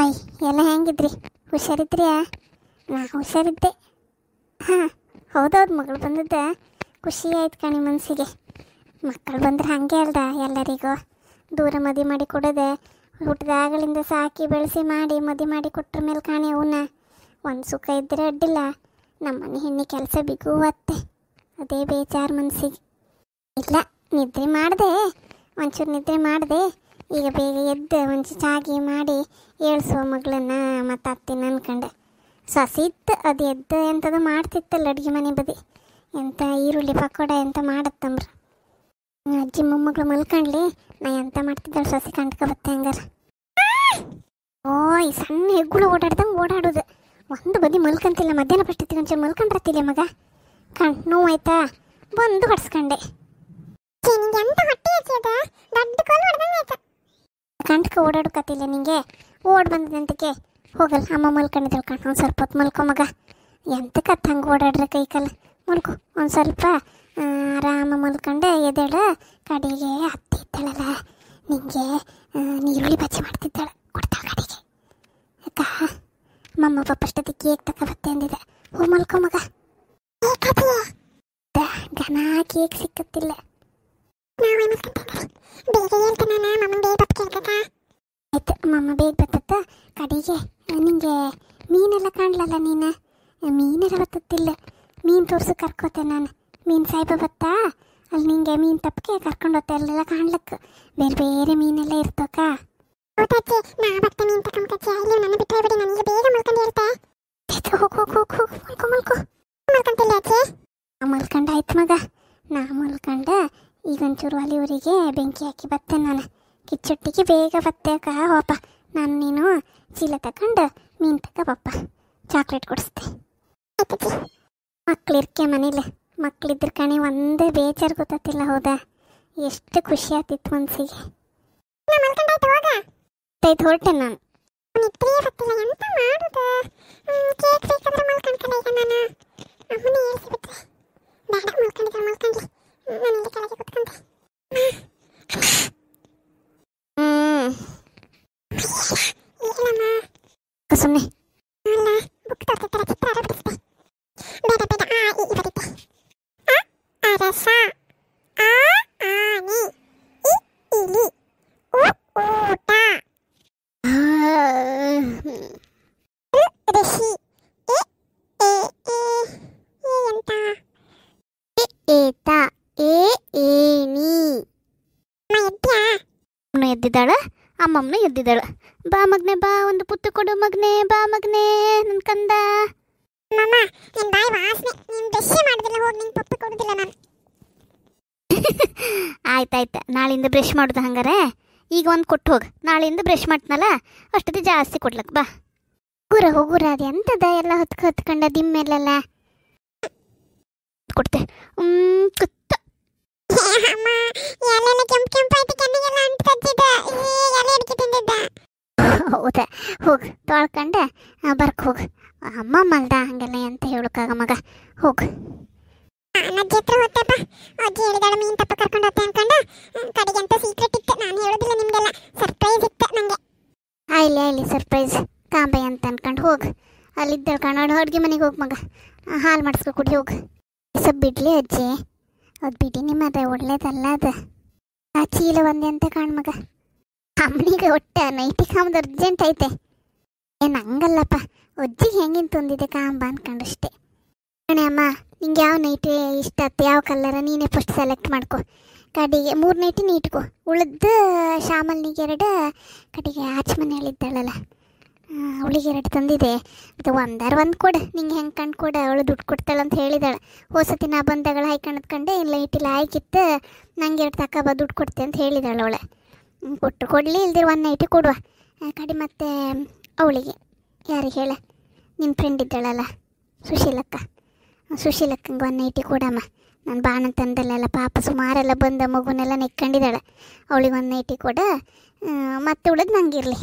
Hi, ಎಲ್ಲ ಹೆಂಗಿದ್ರಿ? ಹುಷಾರಿದ್ರಿಯಾ? ನಾ ಹುಷಾರಿದ್ದೆ. ಹಾಂ, ಹೌದೌದು, ಮಗಳು ಬಂದಿದ್ದೆ. ಖುಷಿ ಆಯ್ತು ಕಣಿ ಮನಸ್ಸಿಗೆ. ಮಕ್ಕಳು ಬಂದ್ರೆ ಹಾಗೆ ಅಲ್ದ ಎಲ್ಲರಿಗೂ. ದೂರ ಮದುವೆ ಮಾಡಿ ಕೊಡೋದೆ, ಹುಟ್ಟಿದಾಗಲಿಂದ ಸಾಕಿ ಬೆಳೆಸಿ ಮಾಡಿ ಮದುವೆ ಮಾಡಿ ಕೊಟ್ರ ಮೇಲೆ ಕಾಣಿ ಅವನ್ನ ಒಂದು ಸುಖ ಇದ್ದರೆ ಅಡ್ಡಿಲ್ಲ. ನಮ್ಮನೆ ಹೆಣ್ಣಿ ಕೆಲಸ ಬಿಗುವತ್ತೆ, ಅದೇ ಬೇಜಾರು ಮನಸ್ಸಿಗೆ. ಇಲ್ಲ, ನಿದ್ರೆ ಮಾಡಿದೆ, ಒಂಚೂರು ನಿದ್ರೆ ಮಾಡಿದೆ. ಈಗ ಬೇಗ ಎದ್ದು ಒಂಚೂರು ಚಾಗಿ ಮಾಡಿ ಏಳ್ಸುವ ಮಗಳನ್ನ ಮತ್ತು ಅತ್ತಿನ ಅನ್ಕೊಂಡೆ. ಸಸಿ ಇತ್ತು, ಅದು ಎದ್ದು ಎಂಥದ್ದು ಮಾಡ್ತಿತ್ತಲ್ಲ ಅಡುಗೆ ಮನೆ ಬದಿ, ಎಂಥ ಈರುಳ್ಳಿ ಪಕೋಡ ಎಂತ ಮಾಡತ್ತಂಬ್ರ. ಅಜ್ಜಿ ಮೊಮ್ಮಗಳು ಮಲ್ಕೊಂಡ್ಲಿ, ನಾ ಎಂತ ಮಾಡ್ತಿದ್ದಾಳೆ ಸಸಿ ಕಂಡ್ಕ ಬತ್ತೆ ಹಂಗಾರ. ಓ, ಈ ಸಣ್ಣ ಹೆಗ್ಗುಳು ಓಡಾಡ್ದಂಗೆ ಓಡಾಡೋದು, ಒಂದು ಬದಿ ಮಲ್ಕಂತಿಲ್ಲ. ಮಧ್ಯಾಹ್ನ ಪಷ್ಟೊತ್ತಿಗೆ ಒಂಚೂರು ಮಲ್ಕೊಂಡ್ರತ್ತಿಲ್ಲ ಮಗ, ಕಣ್ ನೋವಾಯ್ತಾ ಬಂದು ಹೊಡ್ಸ್ಕೊಂಡೆ. ಕಂಡ್ಕ ಓಡಾಡಕತ್ತಿಲ್ಲ ನಿಂಗೆ, ಓಡ್ ಬಂದಂತಕ್ಕೆ ಹೋಗಲ್ಲ. ಅಮ್ಮ ಮಲ್ಕೊಂಡಿದ್ದಾಳೆ ಕಣ್, ಒಂದು ಸ್ವಲ್ಪ ಹೊತ್ತು ಮಲ್ಕೊ ಮಗ. ಎಂತಕ್ಕತ್ತ ಹಂಗೆ ಓಡಾಡ್ರೆ ಕೈ ಕಾಲು ಮಲ್ಕೊ. ಒಂದು ಸ್ವಲ್ಪ ಆರಾಮ ಮಲ್ಕೊಂಡೆ ಎದ್ದೇಳ. ಕಡೆಗೆ ಅತ್ತೆ ಇದ್ದಾಳಲ್ಲ ನಿಂಗೆ ನೀರುಳ್ಳಿ ಬಜ್ಜಿ ಮಾಡ್ತಿದ್ದಾಳೆ, ಕೊಡ್ತಾಳೆ ಕಡೆಗೆ. ಅಕ್ಕ ಮಮ್ಮ ಪಾಪ ಅಷ್ಟೊತ್ತಿಗೆ ಕೇಕ್ ತಗೊಬತ್ತೆ ಅಂದಿದೆ. ಹೋಗಿ ಮಲ್ಕೊ ಮಗ. ಘನ ಕೇಕ್ ಸಿಕ್ಕತ್ತಿಲ್ಲ. ಆಯ್ತು, ಮಮ್ಮ ಬೇಗ ಬರ್ತತ್ತ. ಕಡೆಗೆ ನಿಂಗೆ ಮೀನೆಲ್ಲ ಕಾಣ್ಲಲ್ಲ, ನೀನು ಮೀನೆಲ್ಲ ಬರ್ತತ್ತಿಲ್ಲ. ಮೀನು ತೋರ್ಸು ಕರ್ಕೋತೆ ನಾನು. ಮೀನು ಸಾಯ್ಬ ಬತ್ತಾ ಅಲ್ಲಿ, ನಿಂಗೆ ಮೀನು ತಪ್ಪಕ್ಕೆ ಕರ್ಕೊಂಡು ಹೋಗ್ತಾ ಅಲ್ಲೆಲ್ಲ ಕಾಣ್ಲಕ್ಕ. ಬೇರೆ ಬೇರೆ ಮೀನೆಲ್ಲ ಇರ್ತಕ್ಕ. ಮಲ್ಕೊಂಡಾಯ್ತು ಮಗ. ನಾ ಮಲ್ಕೊಂಡ ಈಗ ಒಂಚೂರು ಒಲಿವರಿಗೆ ಬೆಂಕಿ ಹಾಕಿ ಬತ್ತೆ ನಾನು. ಕಿಚ್ಚೊಟ್ಟಿಗೆ ಬೇಗ ಬತ್ತೆ ಅಕ್ಕ. ಹೋಪ, ನಾನು ನೀನು ಚೀಲ ತಗೊಂಡು ಮೀನು ತಗೋಬಪ್ಪ, ಚಾಕ್ಲೇಟ್ ಕೊಡಿಸ್ತೆ. ಮಕ್ಳಿರ್ಕೆ ಮನೇಲಿ, ಮಕ್ಳಿದ್ರ ಕಣಿ ಒಂದೇ ಬೇಜಾರು ಗೊತ್ತಿಲ್ಲ. ಹೌದಾ, ಎಷ್ಟು ಖುಷಿ ಆಗ್ತಿತ್ತು ಮನ್ಸಿಗೆ. ಹೊರಟೆ ನಾನು. ಸುಮ್ಮನೆ ಎದ್ದಿದ್ದಾಳ, ಅಮ್ಮಮ್ಮನ ಎದ್ದಿದ್ದಾಳ. ಬಾ ಮಗ್ನೆ ಬಾ, ಒಂದು ಪುತ್ತು ಕೊಡು ಮಗ್ನೆ, ಬಾ ಮಗ್ನೆ ನನ್ ಕಂದ. ಆಯ್ತಾಯ್ತು, ನಾಳಿಂದ ಬ್ರಷ್ ಮಾಡೋದು ಹಂಗಾರೆ. ಈಗ ಒಂದು ಕೊಟ್ಟು ಹೋಗಿ, ನಾಳೆಯಿಂದ ಬ್ರಷ್ ಮಾಡ್ತನಲ್ಲ ಅಷ್ಟೊತ್ತಿ ಜಾಸ್ತಿ ಕೊಡ್ಲಕ್ಕ. ಬಾ ಹೋಗುರ ಹೋಗುರ. ಅದು ಎಂತದ ಎಲ್ಲ ಹೊತ್ಕೊಂಡ ದಿಮ್ಮೆಲ್ಲ ಕೊಡ್ತೆ. ಕುತ್ತ ಹೌದಾ, ಹೋಗು ತೊಳ್ಕೊಂಡೆ ಬರ್ಕ್ ಹೋಗು. ಅಮ್ಮಮ್ಮಲ್ದ ಹಂಗೆಲ್ಲ ಎಂತ ಹೇಳಕ್ಕಾಗ ಮಗ, ಹೋಗು. ಅಜ್ಜಿ ಹತ್ರ ಹೋಗ್ತಪ್ಪ. ಅಜ್ಜಿ ಹೇಳಿದಾಳ ಮೀನು ತಪ್ಪ ಕರ್ಕೊಂಡು ಹೋಗ್ತೆ ಅನ್ಕೊಂಡ. ಕಡೆಗೆ ಅಂತ ಸೀಕ್ರೆಟ್ ಇತ್ತು, ನಾನು ಹೇಳೋದಿಲ್ಲ ನಿಮಗೆಲ್ಲ. ಸರ್ಪ್ರೈಸ್ ಇತ್ತು ನನಗೆ. ಆಯ್ಲಿ ಸರ್ಪ್ರೈಸ್ ಕಾಂಬೆ ಅಂತ ಅನ್ಕೊಂಡು ಹೋಗು. ಅಲ್ಲಿದ್ದಾಳೆ ಕಣೋಡು, ಅಡುಗೆ ಮನೆಗೆ ಹೋಗಿ ಮಗ. ಹಾಲು ಮಾಡಿಸ್ಕೊ ಕುಡಿ ಹೋಗು. ಸ್ವಲ್ಪ ಬಿಡ್ಲಿ ಅಜ್ಜಿ, ಅದು ಬಿಡಿ ನಿಮ್ಮದ ಒಳ್ಳೇದಲ್ಲ ಅದು. ಆ ಚೀಲ ಒಂದೇ ಅಂತ ಕಾಣ್ ಮಗ. ಅಮ್ಮನಿಗೆ ಒಟ್ಟೆ ನೈಟಿ ಕಾಂಬದು ಅರ್ಜೆಂಟ್ ಐತೆ. ಏನು ಹಂಗಲ್ಲಪ್ಪ, ಅಜ್ಜಿಗೆ ಹೆಂಗಿನ ತಂದಿದೆ ಕಾಂಬ ಅನ್ಕೊಂಡು ಅಷ್ಟೇ. ಕಣೆ ಅಮ್ಮ, ನಿಂಗೆ ಯಾವ ನೈಟಿ ಇಷ್ಟ ಆಯ್ತು, ಯಾವ ಕಲರ ನೀನೇ ಫಸ್ಟ್ ಸೆಲೆಕ್ಟ್ ಮಾಡ್ಕೊ. ಕಡೆಗೆ 3 ನೈಟಿನ ಇಟ್ಕೊ, ಉಳಿದು ಶಾಮಲ್ನಿಗೆ 2, ಕಡೆಗೆ ಆಚಮನೆ ಹೇಳಿದ್ದಾಳಲ್ಲ ಅವಳಿಗೆ 2 ತಂದಿದೆ. ಅದು ಒಂದು ಕೊಡು, ನಿಂಗೆ ಹೆಂಗೆ ಕಂಡು ಕೊಡು, ಅವಳು ದುಡ್ಡು ಕೊಡ್ತಾಳೆ ಅಂತ ಹೇಳಿದಾಳೆ. ಹೋಸತಿ ನಾ ಬಂದಾಗಳ ಹಾಯ್ಕೊಂಡ್ಕಂಡೆ, ಇಲ್ಲ ಲೈಟಿಲ್ಲ ಆಯ್ಕಿತ್ತು, ನಂಗೆ 2 ತಗೊಬ ದುಡ್ಡು ಕೊಡ್ತೆ ಅಂತ ಹೇಳಿದಾಳೆ ಅವಳೆ. ಕೊಡಲಿ, ಇಲ್ದಿರ 1 ನೈಟಿ ಕೊಡುವ. ಕಡೆ ಮತ್ತೆ ಅವಳಿಗೆ ಯಾರಿಗೆ ಹೇಳ, ನಿನ್ನ ಫ್ರೆಂಡ್ ಇದ್ದಾಳಲ್ಲ ಸುಶೀಲಕ್ಕಂಗೆ 1 ನೈಟಿ ಕೊಡಮ್ಮ. ನಾನು ಬಾಣಂತಂದಲ್ಲೆಲ್ಲ ಪಾಪ ಸುಮಾರೆಲ್ಲ ಬಂದ ಮಗುನೆಲ್ಲ ನೆಕ್ಕೊಂಡಿದ್ದಾಳೆ. ಅವಳಿಗೆ 1 ನೈಟಿ ಕೊಡ, ಮತ್ತೆ ಉಳಿದು ನಂಗಿರಲಿ.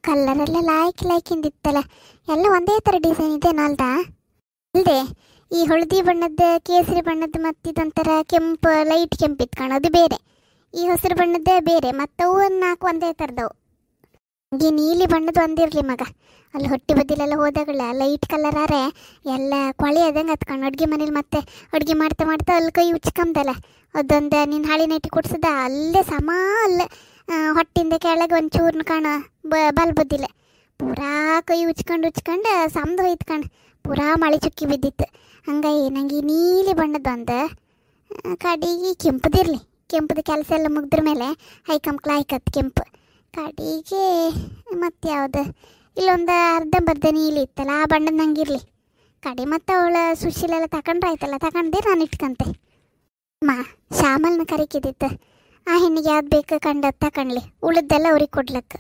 ಕಲ್ಲರೆಲ್ಲ ಲಾಯ್ಕಿಂದಿತ್ತಲ್ಲ, ಎಲ್ಲ ಒಂದೇ ಥರ ಡಿಸೈನ್ ಇದೆ ನಾಲ್ದ ಅಲ್ಲದೆ. ಈ ಹಳದಿ ಬಣ್ಣದ, ಕೇಸರಿ ಬಣ್ಣದ, ಮತ್ತಿದೊಂಥರ ಕೆಂಪು, ಲೈಟ್ ಕೆಂಪಿತ್ತು ಕಾಣೋದು ಬೇರೆ. ಈ ಹಸಿರು ಬಣ್ಣದ್ದೇ ಬೇರೆ, ಮತ್ತವು 4 ಒಂದೇ ಥರದವು. ಈ ನೀಲಿ ಬಣ್ಣದ ಒಂದಿರಲಿ ಮಗ, ಅಲ್ಲಿ ಹೊಟ್ಟೆ ಬದಿಲೆಲ್ಲ ಹೋದಾಗಲ್ಲ ಲೈಟ್ ಕಲರಾರೆ ಎಲ್ಲ ಕೊಳೆ ಅದಂಗೆ ಹತ್ಕೊಂಡು ಅಡುಗೆ ಮನೇಲಿ ಮತ್ತೆ ಅಡುಗೆ ಮಾಡ್ತಾ ಮಾಡ್ತಾ ಅಲ್ಲಿ ಕೈ ಉಚ್ಕೊಂಬದಲ್ಲ, ಅದೊಂದು ನಿನ್ನ ಹಾಳಿ ನೈಟಿ ಕೊಡ್ಸದ ಅಲ್ಲೇ ಸಮ ಅಲ್ಲೇ ಹೊಟ್ಟಿಂದ ಕೆಳಗೆ ಒಂದು ಚೂರ್ನ ಕಾಣ ಬಲ್ ಬದ್ದಿಲ್ಲ ಪೂರಾ ಕೈ ಉಚ್ಕೊಂಡು ಸಮದು ಹೊಯ್ತ್ಕೊಂಡು ಪೂರಾ ಮಳೆ ಚುಕ್ಕಿ ಬಿದ್ದಿತ್ತು. ಹಂಗಾಗಿ ನಂಗೆ ಈ ನೀಲಿ ಬಣ್ಣದ ಒಂದು ಕಡೆಗೆ ಕೆಂಪದಿರಲಿ, ಕೆಂಪದ ಕೆಲಸ ಎಲ್ಲ ಮುಗ್ದ್ರ ಮೇಲೆ ಹೈಕಂಪ್ಲ ಹಾಕತ್ತು ಕೆಂಪು ಕಡೆಗೆ ಮತ್ತು ಯಾವುದು ಇಲ್ಲೊಂದು ಅರ್ಧಂಬರ್ಧ ನೀಲಿ ಇತ್ತಲ್ಲ ಆ ಬಣ್ಣದ ನಂಗಿರಲಿ ಕಡೆ. ಮತ್ತು ಅವಳ ಸುಶೀಲೆಲ್ಲ ತಗೊಂಡ್ರೆ ಆಯ್ತಲ್ಲ, ತಗೊಂಡೆ ನಾನು ಇಟ್ಕಂತೆ. ಶ್ಯಾಮಲ್ನ ಕರಿಕಿದ್ದಿತ್ತು, ಆ ಹೆಣ್ಣಿಗೆ ಯಾವ್ದು ಬೇಕು ಕಂಡದ್ದು ತಗೊಂಡ್ಲಿ, ಉಳಿದೆಲ್ಲ ಅವ್ರಿಗೆ ಕೊಡ್ಲಕ್ಕ.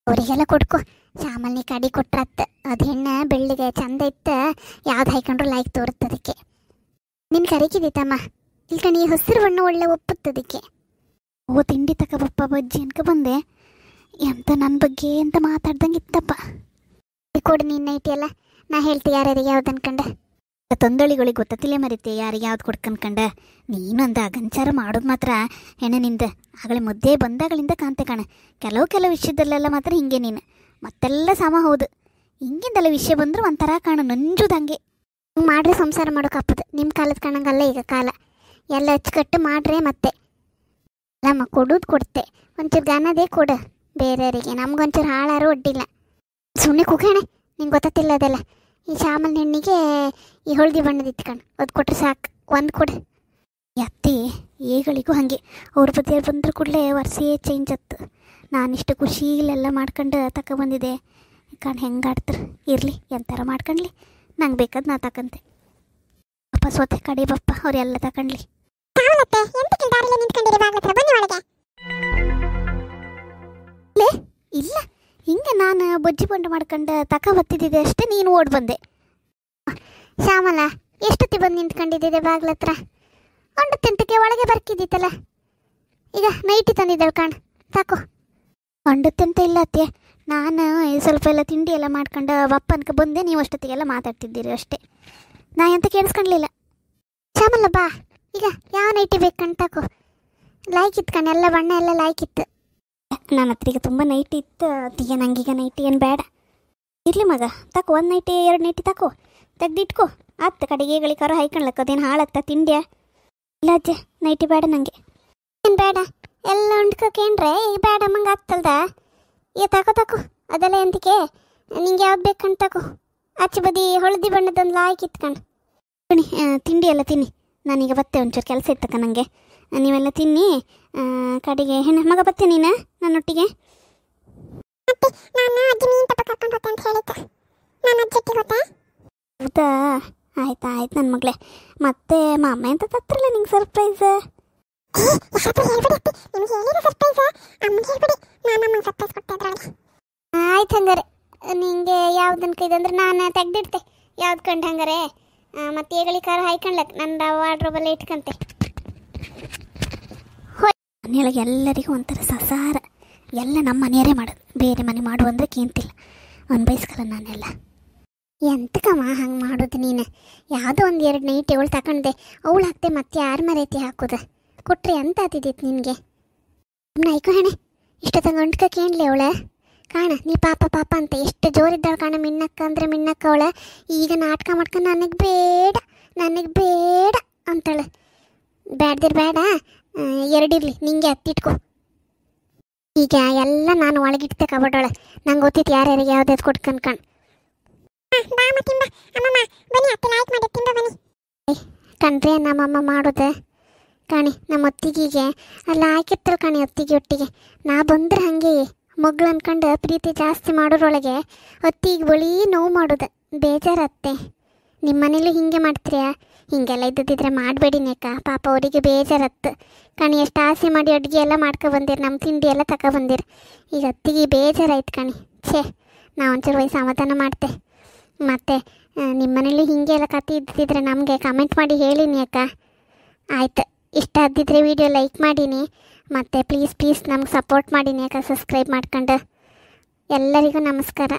ಅವರಿಗೆಲ್ಲ ಕೊಡ್ಕೊ, ಶ್ಯಾಮಲ್ನಿ ಕಡಿ ಕೊಟ್ರತ್ತ. ಅದು ಹೆಣ್ಣು ಬೆಳ್ಳಿಗೆ ಚಂದ ಇತ್ತು, ಯಾವ್ದು ಹಾಕೊಂಡ್ರು ಲೈಕ್ ತೋರುತ್ತದಕ್ಕೆ. ನಿನ್ನ ಕರಿಕಿದ್ದಿತ್ತಮ್ಮ, ಈಗ ನೀ ಹಸಿರು ಬಣ್ಣ ಒಳ್ಳೆ ಒಪ್ಪುತ್ತದಕ್ಕೆ. ಓ ತಿಂಡಿ ತಗೋಬಪ್ಪ ಬಜ್ಜಿ ಅನ್ಕ ಬಂದೆ, ಎಂತ ನನ್ನ ಬಗ್ಗೆ ಎಂತ ಮಾತಾಡ್ದಂಗೆ ಇತ್ತಪ್ಪ. ಕೊಡು ನೀನು ನೈಟಿ ಎಲ್ಲ, ನಾ ಹೇಳ್ತಿ ಯಾರ್ಯಾರಿಗೆ ಯಾವ್ದು ಅನ್ಕಂಡೆ. ತೊಂದಳಿಗಳಿಗೆ ಗೊತ್ತಿಲ್ಲ ಮರಿತೆ ಯಾರಿಗೆ ಯಾವ್ದು ಕೊಡ್ಕನ್ಕಂಡ. ನೀನೊಂದು ಅಗಂಚಾರ ಮಾಡೋದು ಮಾತ್ರ ಹೆಣ್ಣಿನಿಂದ ಆಗಲೇ ಮುದ್ದೆ ಬಂದಾಗಳಿಂದ ಕಾಂತೆ ಕಾಣ. ಕೆಲವು ವಿಷಯದಲ್ಲೆಲ್ಲ ಮಾತ್ರ ಹಿಂಗೆ ನೀನು ಮತ್ತೆಲ್ಲ ಸಮ. ಹೌದು, ಹಿಂಗಿಂದೆಲ್ಲ ವಿಷಯ ಬಂದ್ರೆ ಒಂಥರ ಕಾಣು ನಂಜುದಂಗೆ. ಮಾಡ್ರೆ ಸಂಸಾರ ಮಾಡೋಕಪ್ಪದು, ನಿಮ್ಮ ಕಾಲದ ಕಾಣಂಗಲ್ಲ ಈಗ ಕಾಲ. ಎಲ್ಲ ಅಚ್ಚುಕಟ್ಟು ಮಾಡ್ರೆ ಮತ್ತೆ ಅಲ್ಲಮ್ಮ ಕೊಡೋದು ಕೊಡ್ತೆ, ಒಂಚೂರು ಗಾನದೇ ಕೊಡು ಬೇರೆಯವರಿಗೆ, ನಮ್ಗೊಂಚೂರು ಹಾಳಾರು ಒಡ್ಡಿಲ್ಲ. ಸುಮ್ಮನೆ ಕುಗಣೆ ನಿಂಗೆ ಗೊತ್ತಿಲ್ಲ ಅದೆಲ್ಲ. ಈ ಶ್ಯಾಮಲ್ ಹೆಣ್ಣಿಗೆ ಈ ಹಳದಿ ಬಣ್ಣದ ಇಟ್ಕೊಂಡು ಅದು ಕೊಟ್ರೆ ಸಾಕು, ಒಂದು ಕೊಡು. ಅತ್ತಿ ಏಗಳಿಗೂ ಹಾಗೆ ಅವ್ರ ಬದಿಯರು ಬಂದ್ರೆ ಕೂಡಲೇ ವರ್ಷೇ ಚೇಂಜ್ ಆಯ್ತು. ನಾನಿಷ್ಟು ಖುಷಿಲೆಲ್ಲ ಮಾಡ್ಕೊಂಡು ತಗೊಬಂದಿದ್ದೆ ಕಣ್ ಹೆಂಗೆ ಆಡ್ತಾರೆ. ಇರಲಿ ಎಂಥರ ಮಾಡ್ಕೊಂಡ್ಲಿ, ನಂಗೆ ಬೇಕಾದ ನಾ ತಕಂತೆ. ಅಪ್ಪ ಸೋತೆ ಕಡೆ ಬಪ್ಪ ಅವರೆಲ್ಲ ತಗೊಂಡ್ಲಿ. ಇಲ್ಲ ಹಿಂಗೆ ನಾನು ಬಜ್ಜಿ ಬಂಡ ಮಾಡ್ಕೊಂಡು ಬತ್ತಿದ್ದಿದ್ದೆ ಅಷ್ಟೇ, ನೀನು ಓಡ್ ಬಂದೆ. ಶ್ಯಾಮಲ ಎಷ್ಟೊತ್ತಿ ಬಂದು ನಿಂತ್ಕೊಂಡಿದ್ದಿದೆ ಬಾಗ್ಲ ಹತ್ರ? ಒಂಡತ್ತೆಂಟಕ್ಕೆ ಒಳಗೆ ಬರ್ಕಿದ್ದಿತ್ತಲ್ಲ, ಈಗ ನೈಟಿ ತಂದಿದ್ದಾಳೆ ಕಾಣ್ ಸಾಕು. ಒಂಡತ್ತೆಂತ ಇಲ್ಲ ಅತ್ತೆ, ನಾನು ಸ್ವಲ್ಪ ಎಲ್ಲ ತಿಂಡಿ ಎಲ್ಲ ಮಾಡ್ಕೊಂಡು ಬಪ್ಪ ಅನ್ಕ ಬಂದೆ, ನೀವು ಅಷ್ಟೊತ್ತಿಗೆಲ್ಲ ಮಾತಾಡ್ತಿದ್ದೀರಿ ಅಷ್ಟೇ, ನಾ ಎಂತ ಕೇಳಿಸ್ಕೊಂಡ್ಲಿಲ್ಲ. ಶ್ಯಾಮಲ ಬಾ, ಈಗ ಯಾವ ನೈಟಿ ಬೇಕಂತ ತಕೋ, ಲಾಯ್ಕಿತ್ತು ಕಣ್, ಎಲ್ಲ ಬಣ್ಣ ಎಲ್ಲ ಲಾಯ್ಕಿತ್ತು. ನನ್ನ ಹತ್ರ ಈಗ ತುಂಬ ನೈಟಿ ಇತ್ತು ಅತ್ತಿಗೆ, ನಂಗೀಗ ನೈಟಿ ಏನು ಬೇಡ. ಇರಲಿ ಮಗ ತಕೋ, ಒಂದು ನೈಟಿ 2 ನೈಟಿ ತಕೋ, ತೆಗ್ದಿಟ್ಕೋ ಆತ. ಕಡೆಗೆ ಕರ ಹಾಯ್ಕೊಳ್ಲಕ್ಕ ಅದೇನು ಹಾಳಾಗ್ತಾ ತಿಂಡಿಯ? ಇಲ್ಲ ಅಜ್ಜೆ ನೈಟಿ ಬೇಡ ನನಗೆ. ಏನು ಬೇಡ, ಎಲ್ಲ ಉಂಡ್ಕೋಕೇನ್ರೆ ಈಗ ಬೇಡ ಮಂಗೆ ಆಗ್ತಲ್ದ. ತಕೋ ಅದೆಲ್ಲ ಎಂತಕ್ಕೆ, ನಿಂಗೆ ಯಾವ್ದು ಬೇಕಂತ ತಕೋ. ಆಚೆ ಬದಿ ಹಳದಿ ಬಣ್ಣದೊಂದು ಲಾಯ್ಕಿತ್ಕೊಂಡು ತಿಂಡಿ ಎಲ್ಲ ತಿನ್ನಿ. ನಾನೀಗ ಬತ್ತೆ, ಒಂಚೂರು ಕೆಲಸ ಇತ್ತಕ್ಕ ನನಗೆ. ನೀವೆಲ್ಲ ತಿನ್ನಿ, ಕಡೆಗೆ ಹೆಣ್ಣು ಮಗ ಬತ್ತೆ ನೀನು ನನ್ನೊಟ್ಟಿಗೆ. ಹೌದಾ, ಆಯ್ತು ನನ್ನ ಮಗಳೇ. ಮತ್ತೆ ಮಾಮ ಎಂತ ತತ್ರಲ್ಲ ನಿಂಗೆ ಸರ್ಪ್ರೈಸ್? ಆಯ್ತು ಹಂಗಾರೆ, ನಿಂಗೆ ಯಾವ್ದನ್ ಕೈದಂದ್ರೆ ನಾನು ತೆಗ್ದಿಡ್ತೆ ಯಾವ್ದು ಕಂಡು ಹಂಗಾರೆ. ಮತ್ತೆ ಏಗಳಿ ಖಾರ ಹಾಯ್ಕೊಂಡ್ಲಕ್ ನನ್ನ ವಾರ್ಡ್ರೋಬಲ್ಲೇ ಇಟ್ಕಂತೆ. ಮನೆಯೊಳಗೆ ಎಲ್ಲರಿಗೂ ಒಂಥರ ಸಸಾರ, ಎಲ್ಲ ನಮ್ಮ ಮನೆಯವರೇ ಮಾಡೋದು, ಬೇರೆ ಮನೆ ಮಾಡು ಅಂದರೆ ಕೇಂತಿಲ್ಲ. ಒಂದು ಬಯಸ್ಕಲ್ಲ ನಾನೆಲ್ಲ. ಎಂತಕಮ್ಮ ಹಂಗೆ ಮಾಡೋದು ನೀನು? ಯಾವುದೋ ಒಂದು 2 ನೈಟಿ ಅವಳು ತಗೊಂಡೆ, ಅವಳು ಹಾಕ್ತೆ ಮತ್ತೆ ಯಾರು ಮರೈತಿ ಹಾಕೋದು? ಕೊಟ್ರೆ ಎಂತ ಆತಿದ್ದಿತ್ತು ನಿನಗೆ? ನಾಯ್ಕು ಹೆಣೆ ಇಷ್ಟೊತ್ತಂಗೆ ಅಂಟ್ಕೇನ್ಲಿ ಅವಳ ಕಾಣ. ನೀ ಪಾಪ ಅಂತ ಎಷ್ಟು ಜೋರಿದ್ದಾಳೆ ಕಾಣ, ಮಿನ್ನಕ್ಕ ಅಂದರೆ ಮಿನ್ನಕ್ಕ ಅವಳ. ಈಗ ನಾಟಕ ಮಾಡ್ಕೊಂಡು ನನಗೆ ಬೇಡ ಅಂತಾಳೆ. ಬೇಡ 2 ಇರಲಿ, ನಿಂಗೆ ಹತ್ತಿಟ್ಕೊ. ಈಗ ಎಲ್ಲ ನಾನು ಒಳಗಿಡ್ತೆ ಕಬಡ್ಡೊಳೆ, ನಂಗೆ ಗೊತ್ತಿತ್ತು ಯಾರ್ಯಾರಿಗೆ ಯಾವ್ದು ಕೊಟ್ಕಂಡು. ಕಣ್ರಿ ನಮ್ಮಮ್ಮ ಮಾಡೋದೆ ಕಾಣಿ, ನಮ್ಮ ಅತ್ತಿಗೆಗೆ ಅಲ್ಲ ಹಾಕಿರ್ತಾಳೆ ಕಾಣಿ. ಅತ್ತಿಗೆ ಒಟ್ಟಿಗೆ ನಾ ಬಂದ್ರೆ ಹಾಗೆ ಮಗ್ಳು ಅನ್ಕೊಂಡು ಪ್ರೀತಿ ಜಾಸ್ತಿ ಮಾಡೋರೊಳಗೆ ಅತ್ತಿಗೆ ಬಳಿ ನೋವು ಮಾಡೋದು ಬೇಜಾರತ್ತೆ. ನಿಮ್ಮ ಮನೇಲಿ ಹಿಂಗೆ ಮಾಡ್ತೀರಾ? ಹಿಂಗೆಲ್ಲ ಇದ್ದಿದ್ರೆ ಮಾಡಬೇಡಿನೇಕ, ಪಾಪ ಅವರಿಗೆ ಬೇಜಾರತ್ತು ಕಣಿ. ಎಷ್ಟು ಆಸೆ ಮಾಡಿ ಅಡುಗೆ ಎಲ್ಲ ಬಂದಿರಿ, ನಮ್ಮ ತಿಂಡಿ ಎಲ್ಲ ಬಂದಿರಿ. ಈಗ ಅತ್ತಿಗೆ ಬೇಜಾರಾಯ್ತು ಕಣಿ. ನಾ ಒಂಚೂರು ವಯಸ್ಸು ಸಮಾಧಾನ ಮಾಡ್ತೆ. ಮತ್ತು ನಿಮ್ಮ ಮನೇಲಿ ಹಿಂಗೆ ಎಲ್ಲ ಕತೆ ಇದ್ದಿದ್ರೆ ನಮಗೆ ಕಮೆಂಟ್ ಮಾಡಿ ಹೇಳಿನಿ ಅಕ್ಕ. ಆಯ್ತು, ಇಷ್ಟ ಆದಿದ್ರೆ ವಿಡಿಯೋ ಲೈಕ್ ಮಾಡೀನಿ, ಮತ್ತು ಪ್ಲೀಸ್ ನಮ್ಗೆ ಸಪೋರ್ಟ್ ಮಾಡೀನಿ ಅಕ್ಕ, ಸಬ್ಸ್ಕ್ರೈಬ್ ಮಾಡ್ಕೊಂಡು. ಎಲ್ಲರಿಗೂ ನಮಸ್ಕಾರ.